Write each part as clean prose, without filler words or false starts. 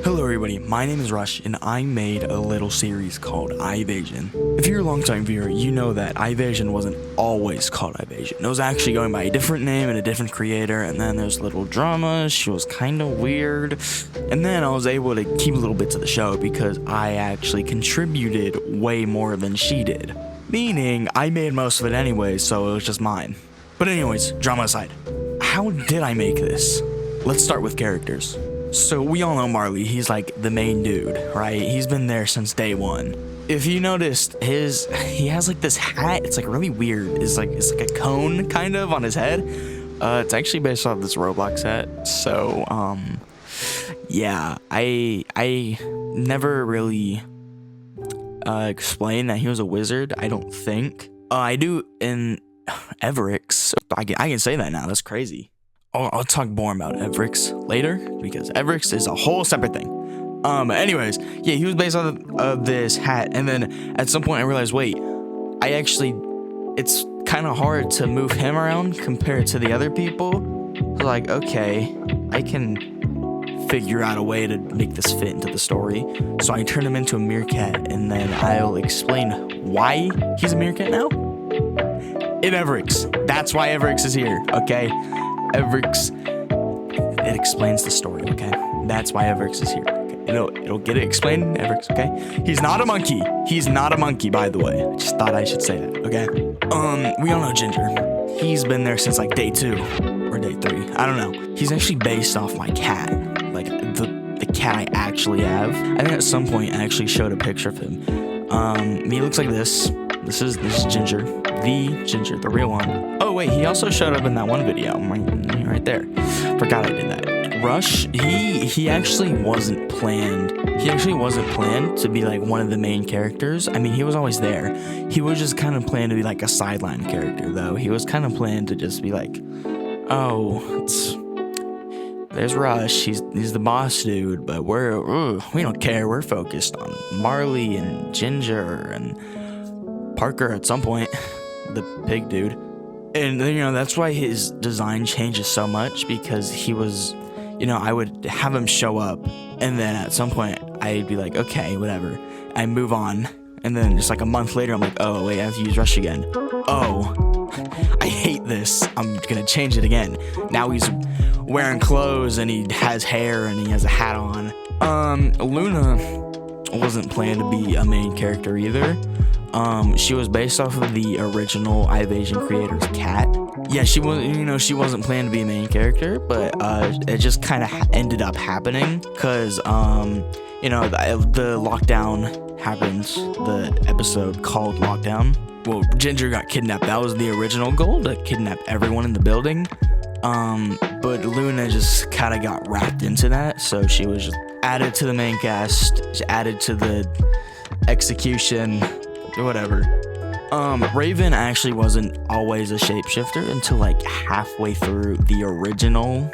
Hello everybody, my name is Rush, and I made a little series called Eyevasion. If you're a long-time viewer, you know that Eyevasion wasn't always called Eyevasion. It was actually going by a different name and a different creator, and then there's little drama, she was kind of weird, and then I was able to keep little bits of the show because I actually contributed way more than she did. Meaning, I made most of it anyway, so it was just mine. But anyways, drama aside, how did I make this? Let's start with characters. So we all know Marley, he's like the main dude, right? He's been there since day one. If you noticed, he has like this hat, it's like really weird. It's like a cone kind of on his head. It's actually based off this Roblox hat. So yeah, I never really explained that he was a wizard, I don't think. I do in Everix. I can say that now, that's crazy. I'll talk more about Everix later, because Everix is a whole separate thing. Anyways, yeah, he was based on this hat, and then at some point I realized, wait, it's kind of hard to move him around compared to the other people. So like, okay, I can figure out a way to make this fit into the story. So I turned him into a meerkat, and then I'll explain why he's a meerkat now in Everix. That's why Everix is here, okay? Everix, it explains the story, okay? That's why Everix is here. Okay? It'll get it explained in Everix, okay? He's not a monkey. He's not a monkey, by the way. I just thought I should say that, okay? We all know Ginger. He's been there since like day 2 or day 3. I don't know. He's actually based off my cat, like the cat I actually have. I think at some point I actually showed a picture of him. He looks like this. This is Ginger, the Ginger, the real one. Oh wait, he also showed up in that one video, right there. Forgot I did that. Rush, he actually wasn't planned. He actually wasn't planned to be like one of the main characters. I mean, he was always there. He was just kind of planned to be like a sideline character, though. He was kind of planned to just be like, oh, there's Rush. He's the boss dude, but we don't care. We're focused on Marley and Ginger and Parker at some point, the pig dude. And that's why his design changes so much, because he was, I would have him show up, and then at some point I'd be like, okay, whatever, I move on, and then just like a month later I'm like, oh wait, I have to use Rush again. Oh, I hate this, I'm gonna change it again. Now he's wearing clothes and he has hair and he has a hat on. Luna wasn't planned to be a main character either. She was based off of the original Eyevasion creator's cat. Yeah, she wasn't planned to be a main character, but it just kind of ended up happening because the lockdown happened. The episode called Lockdown. Well, Ginger got kidnapped. That was the original goal, to kidnap everyone in the building. But Luna just kind of got wrapped into that, so she was just added to the main cast, added to the execution. Whatever. Raven actually wasn't always a shapeshifter until like halfway through the original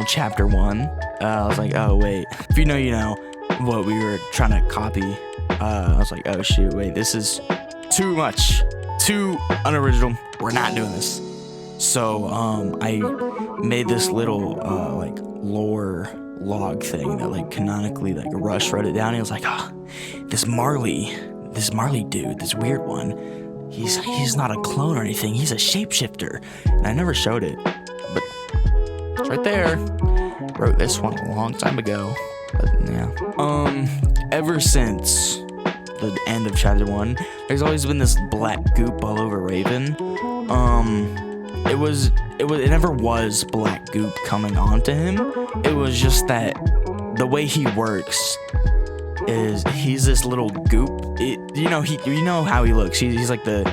chapter 1. I was like, oh wait, if you know what we were trying to copy. I was like, oh shoot, wait, this is too much, too unoriginal. We're not doing this. So I made this little like lore log thing that like canonically like Rush wrote it down. He was like, this Marley dude, this weird one, he's not a clone or anything, he's a shapeshifter. And I never showed it, but it's right there. Wrote this one a long time ago, but yeah. Ever since the end of chapter 1, there's always been this black goop all over Raven. It never was black goop coming onto him. It was just that the way he works is he's this little goop. You know how he looks. He's like the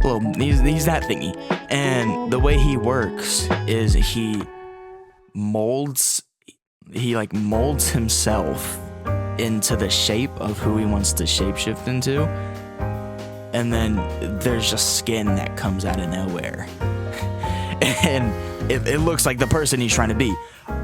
little. He's that thingy. And the way he works is he molds himself into the shape of who he wants to shapeshift into. And then there's just skin that comes out of nowhere. And it looks like the person he's trying to be.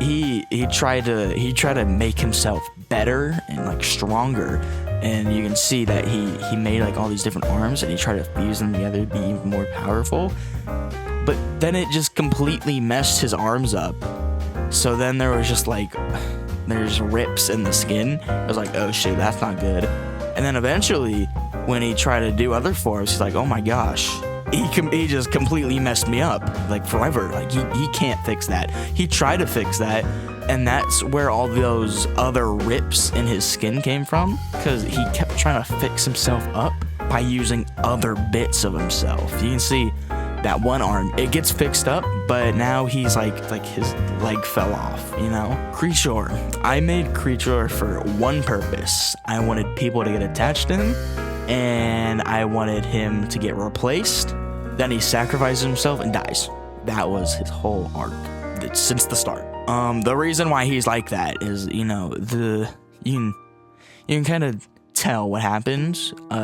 He tried to make himself better and like stronger, and you can see that he made like all these different arms, and he tried to fuse them together to be even more powerful. But then it just completely messed his arms up. So then there was just like there's rips in the skin. I was like, oh shit, that's not good. And then eventually, when he tried to do other forms, he's like, oh my gosh, he just completely messed me up, like forever. Like he can't fix that. He tried to fix that, and that's where all those other rips in his skin came from, because he kept trying to fix himself up by using other bits of himself. You can see that one arm, it gets fixed up, but now he's like his leg fell off, you know? Creature. I made Creature for one purpose. I wanted people to get attached to him, and I wanted him to get replaced. Then he sacrifices himself and dies. That was his whole arc since the start. The reason why he's like that is, you know, you can kind of tell what happened.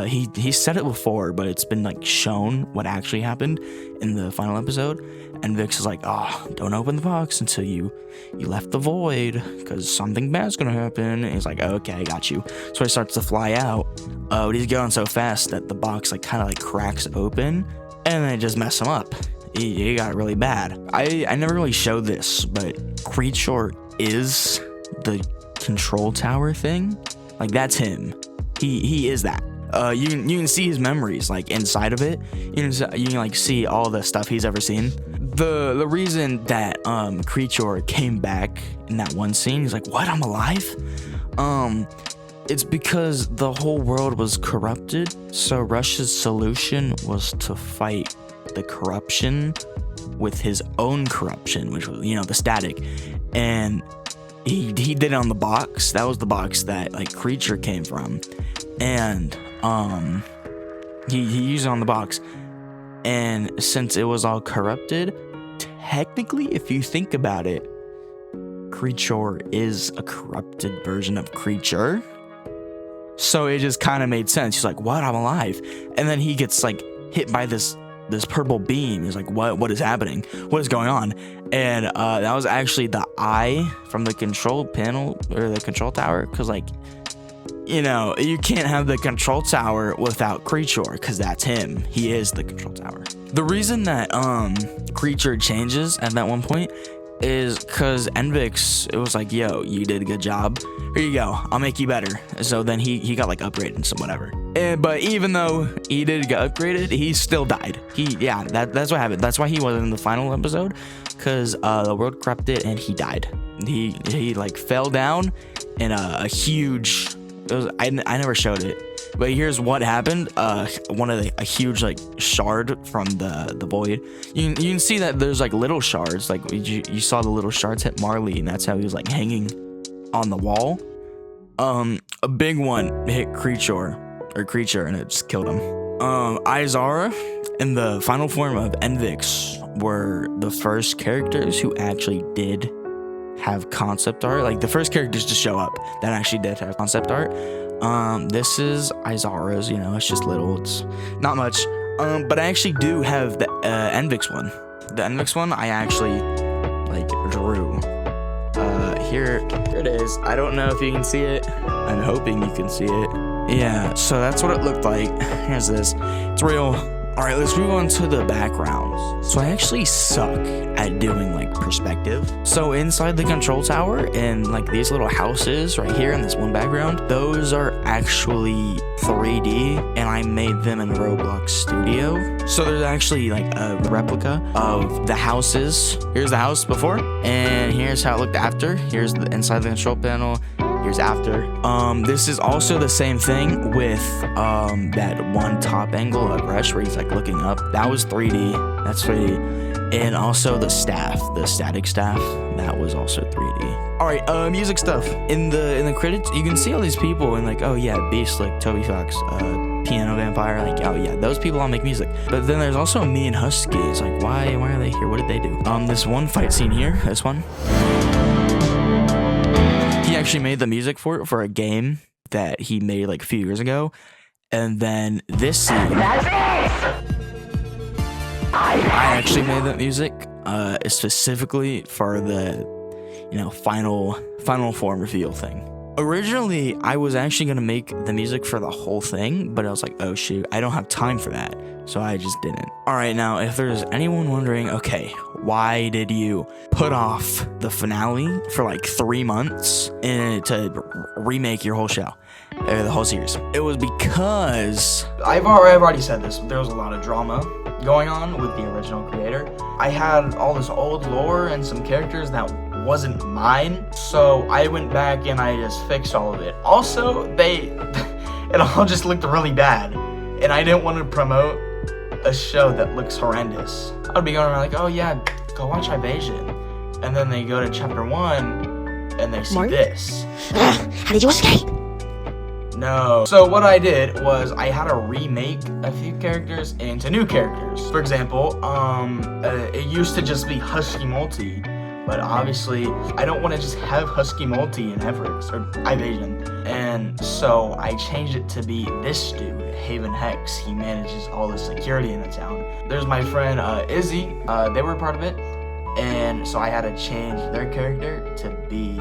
He said it before, but it's been like shown what actually happened in the final episode. And Vix is like, oh, don't open the box until you left the void, because something bad's gonna happen. And he's like, okay, I got you. So he starts to fly out, but he's going so fast that the box like kind of like cracks open, and then it just messed him up. He got really bad. I never really showed this, but Creature is the control tower thing. Like, that's him. He is that. You can see his memories like inside of it. You can like see all the stuff he's ever seen. The reason that Creature came back in that one scene, he's like, what, I'm alive? It's because the whole world was corrupted. So Rush's solution was to fight the corruption with his own corruption, which was, you know, the static. And he did it on the box. That was the box that like Creature came from. And he used it on the box. And since it was all corrupted, technically, if you think about it, Creature is a corrupted version of Creature. So it just kind of made sense. He's like, what? I'm alive. And then he gets like hit by this purple beam. He's like, what is happening? What is going on? And that was actually the eye from the control panel, or the control tower. Because, like, you know, you can't have the control tower without Creature, because that's him. He is the control tower. The reason that Creature changes at that one point is because Envix, it was like, yo, you did a good job. Here you go. I'll make you better. So then he got like upgraded and some whatever. But even though he did get upgraded, he still died. That's what happened. That's why he wasn't in the final episode, because the world corrupted and he died. He like fell down in a huge. I never showed it, but here's what happened. A huge like shard from the void. You can see that there's like little shards. Like you saw the little shards hit Marley, and that's how he was like hanging on the wall. A big one hit Creature, and it just killed him. Izara and the final form of Envix were the first characters who actually did have concept art. Like, the first characters to show up that actually did have concept art. This is Izara's, you know, it's just little, it's not much. But I actually do have the Envix one. The Envix one I actually like drew. Here it is. I don't know if you can see it. I'm hoping you can see it. Yeah, so that's what it looked like. Here's this. It's real. All right, let's move on to the backgrounds. So I actually suck at doing like perspective. So inside the control tower and like these little houses right here in this one background, those are actually 3D, and I made them in Roblox Studio. So there's actually like a replica of the houses. Here's the house before, and here's how it looked after. Here's the inside the control panel. Here's after. This is also the same thing with that one top angle of Rush where he's like looking up. That was 3D. That's 3D. And also the staff, the static staff, that was also 3D. All right, music stuff. In the credits, you can see all these people and like, oh yeah, Beast, like Toby Fox, Piano Vampire, like, oh yeah, those people all make music. But then there's also me and Husky. It's like, why are they here? What did they do? This one fight scene here, this one. He actually made the music for a game that he made like a few years ago. And then this scene, I actually made that music specifically for the, you know, final form reveal thing. Originally, I was actually gonna make the music for the whole thing, but I was like, oh shoot, I don't have time for that, so I just didn't. Alright, now, if there's anyone wondering, okay, why did you put off the finale for like 3 months to remake your whole show, or the whole series? It was because I've already said this, there was a lot of drama going on with the original creator. I had all this old lore and some characters that wasn't mine, so I went back and I just fixed all of it. Also, it all just looked really bad, and I didn't want to promote a show that looks horrendous. I'd be going around like, oh yeah, go watch Eyevasion, and then they go to chapter 1 and they see this. How did you escape? No. So what I did was I had to remake a few characters into new characters. For example, it used to just be Husky Multi, but obviously I don't want to just have Husky Multi in Everix or Eyevasion, and so I changed it to be this dude, Haven Hex. He manages all the security in the town. There's my friend Izzy. They were part of it, and so I had to change their character to be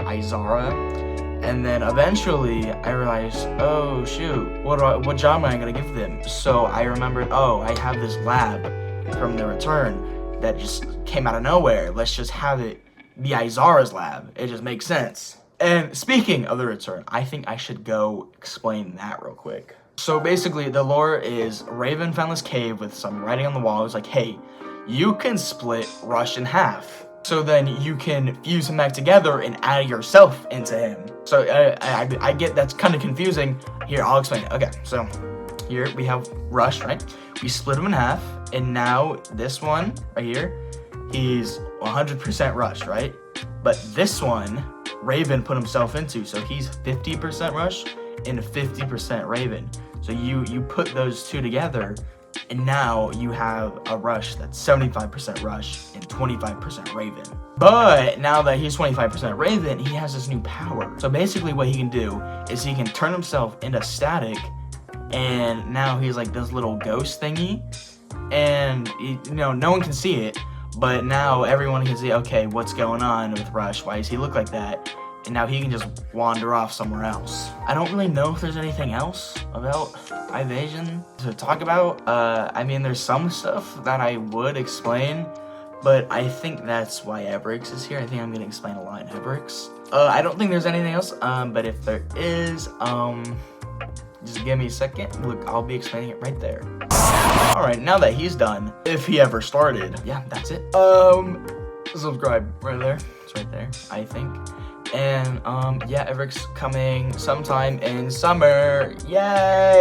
Izara. And then eventually I realized, oh shoot, what job am I gonna give them? So I remembered, oh, I have this lab from the return that just came out of nowhere. Let's just have it be Izara's lab. It just makes sense. And speaking of the return, I think I should go explain that real quick. So basically the lore is Raven found this cave with some writing on the wall. It was like, hey, you can split Rush in half. So then you can fuse him back together and add yourself into him. So I get that's kind of confusing. Here, I'll explain it. Okay, so here we have Rush, right? We split him in half, and now this one right here, he's 100% Rush, right? But this one, Raven put himself into, so he's 50% Rush and 50% Raven. So you put those two together, and now you have a Rush that's 75% Rush and 25% Raven. But now that he's 25% Raven, he has this new power. So basically what he can do is he can turn himself into static, and now he's like this little ghost thingy, and no one can see it, but now everyone can see, okay, what's going on with Rush? Why does he look like that? And now he can just wander off somewhere else. I don't really know if there's anything else about Eyevasion to talk about. I mean, there's some stuff that I would explain, but I think that's why Everix is here. I think I'm gonna explain a lot in Everix. I don't think there's anything else, but if there is, just give me a second. Look, I'll be explaining it right there. All right, now that he's done, if he ever started, yeah, that's it. Subscribe right there. It's right there, I think. And yeah, Everix coming sometime in summer. Yay!